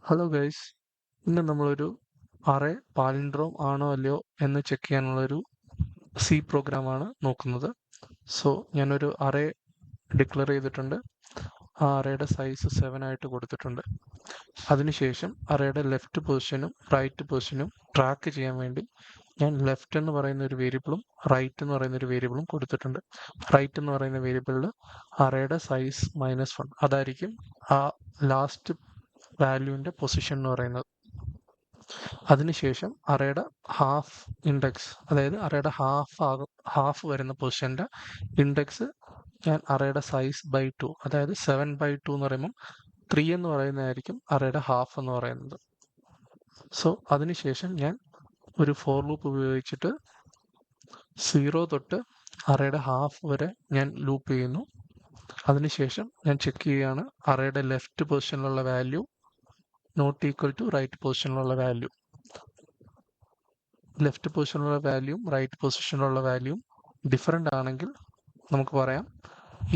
Hello guys, ഇന്ന് നമ്മളൊരു array palindrome ആണോ അല്ലയോ എന്ന് ചെക്ക് ചെയ്യാനുള്ളൊരു സി പ്രോഗ്രാമാണ് നോക്കുന്നത്. സോ ഞാനൊരു അറേ ഡിക്ലെയർ ചെയ്തിട്ടുണ്ട്. ആ അറേയുടെ സൈസ് 7 ആയിട്ട് കൊടുത്തിട്ടുണ്ട്. അതിനുശേഷം അറേയുടെ ലെഫ്റ്റ് പൊസിഷനും റൈറ്റ് പൊസിഷനും ട്രാക്ക് ചെയ്യാൻ വേണ്ടി ഞാൻ ലെഫ്റ്റ് എന്ന് പറയുന്ന ഒരു വേരിയബിളും റൈറ്റ് എന്ന് പറയുന്ന ഒരു വേരിയബിളും കൊടുത്തിട്ടുണ്ട്. റൈറ്റ് എന്ന് പറയുന്ന വേരിയബിളിൽ അറേയുടെ സൈസ് -1 അതായിരിക്കും ആ ലാസ്റ്റ് വാല്യൂവിൻ്റെ പൊസിഷൻ എന്ന് പറയുന്നത്. അതിനുശേഷം അറേയുടെ ഹാഫ് ഇൻഡെക്സ്, അതായത് അറേയുടെ ഹാഫ് വരുന്ന പൊസിഷൻ്റെ ഇൻഡെക്സ് ഞാൻ അറേയുടെ സൈസ് ബൈ 2, അതായത് 7/2 എന്ന് പറയുമ്പം 3 എന്ന് പറയുന്നതായിരിക്കും അറേയുടെ ഹാഫ് എന്ന് പറയുന്നത്. സോ അതിനുശേഷം ഞാൻ ഒരു ഫോർ ലൂപ്പ് ഉപയോഗിച്ചിട്ട് 0 തൊട്ട് അറേയുടെ ഹാഫ് വരെ ഞാൻ ലൂപ്പ് ചെയ്യുന്നു. അതിനുശേഷം ഞാൻ ചെക്ക് ചെയ്യുകയാണ് അറേയുടെ ലെഫ്റ്റ് പൊസിഷനിലുള്ള value not equal to right പൊസിഷനിലുള്ള വാല്യൂ. ലെഫ്റ്റ് പൊസിഷനിലുള്ള വാല്യൂവും റൈറ്റ് പൊസിഷനിലുള്ള വാല്യൂവും ഡിഫറെൻ്റ് ആണെങ്കിൽ നമുക്ക് പറയാം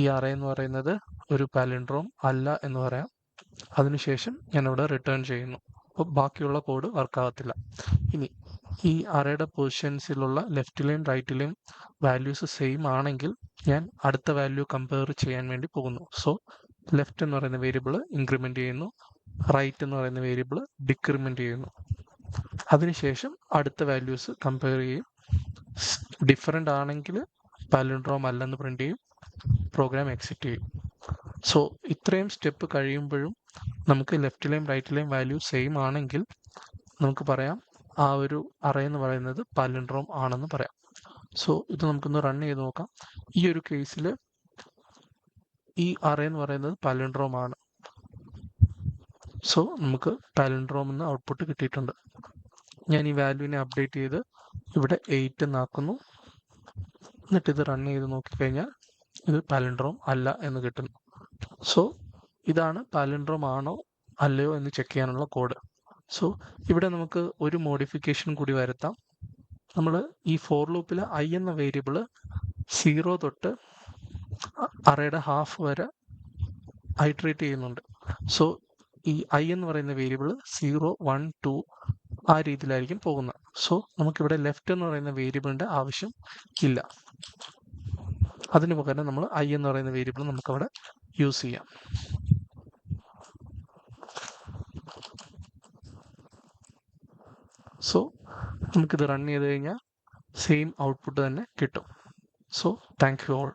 ഈ അറേ എന്ന് പറയുന്നത് ഒരു പാലിൻഡ്രോം അല്ല എന്ന് പറയാം. അതിനുശേഷം ഞാനിവിടെ റിട്ടേൺ ചെയ്യുന്നു. അപ്പോൾ ബാക്കിയുള്ള കോഡ് വർക്കാകത്തില്ല. ഇനി ഈ അറേയുടെ പൊസിഷൻസിലുള്ള ലെഫ്റ്റിലെയും റൈറ്റിലെയും വാല്യൂസ് സെയിം ആണെങ്കിൽ ഞാൻ അടുത്ത വാല്യൂ കമ്പയർ ചെയ്യാൻ വേണ്ടി പോകുന്നു. സോ ലെഫ്റ്റ് എന്ന് പറയുന്ന വേരിയബിൾ ഇൻക്രിമെൻ്റ് ചെയ്യുന്നു, റൈറ്റ് എന്ന് പറയുന്ന വേരിയബിൾ ഡിക്രിമെൻ്റ് ചെയ്യുന്നു. അതിനുശേഷം അടുത്ത വാല്യൂസ് കമ്പയർ ചെയ്യും. ഡിഫറെൻ്റ് ആണെങ്കിൽ പാലിൻഡ്രോം അല്ലെന്ന് പ്രിൻ്റ് ചെയ്യും, പ്രോഗ്രാം എക്സിറ്റ് ചെയ്യും. സോ ഇത്രയും സ്റ്റെപ്പ് കഴിയുമ്പോഴും നമുക്ക് ലെഫ്റ്റിലെയും റൈറ്റിലെയും വാല്യൂ സെയിം ആണെങ്കിൽ നമുക്ക് പറയാം ആ ഒരു അറേ എന്ന് പറയുന്നത് പാലിൻഡ്രോം ആണെന്ന് പറയാം. സോ ഇത് നമുക്കൊന്ന് റൺ ചെയ്ത് നോക്കാം. ഈ ഒരു കേസിൽ ഈ അറേ എന്ന് പറയുന്നത് പാലിൻഡ്രോം ആണ്. സോ നമുക്ക് പാലിൻഡ്രോം എന്ന ഔട്ട്പുട്ട് കിട്ടിയിട്ടുണ്ട്. ഞാൻ ഈ വാല്യൂവിനെ അപ്ഡേറ്റ് ചെയ്ത് ഇവിടെ 8 എന്നാക്കുന്നു. എന്നിട്ട് ഇത് റൺ ചെയ്ത് നോക്കിക്കഴിഞ്ഞാൽ ഇത് പാലിൻഡ്രോം അല്ല എന്ന് കിട്ടുന്നു. സോ ഇതാണ് പാലിൻഡ്രോം ആണോ അല്ലയോ എന്ന് ചെക്ക് ചെയ്യാനുള്ള കോഡ്. സോ ഇവിടെ നമുക്ക് ഒരു മോഡിഫിക്കേഷൻ കൂടി വരുത്താം. നമ്മൾ ഈ ഫോർ ലൂപ്പിൽ ഐ എന്ന വേരിയബിൾ 0 തൊട്ട് അറേയുടെ ഹാഫ് വരെ ഐട്രേറ്റ് ചെയ്യുന്നുണ്ട്. സോ ഈ ഐ എന്ന് പറയുന്ന വേരിയബിൾ 0, 1, 2 ആ രീതിയിലായിരിക്കും പോകുന്നത്. സോ നമുക്കിവിടെ ലെഫ്റ്റ് എന്ന് പറയുന്ന വേരിയബിളിൻ്റെ ആവശ്യം ഇല്ല. അതിന് പകരം നമ്മൾ ഐ എന്ന് പറയുന്ന വേരിയബിൾ നമുക്കവിടെ യൂസ് ചെയ്യാം. സോ നമുക്കിത് റൺ ചെയ്ത് കഴിഞ്ഞാൽ സെയിം ഔട്ട്പുട്ട് തന്നെ കിട്ടും. So thank you all.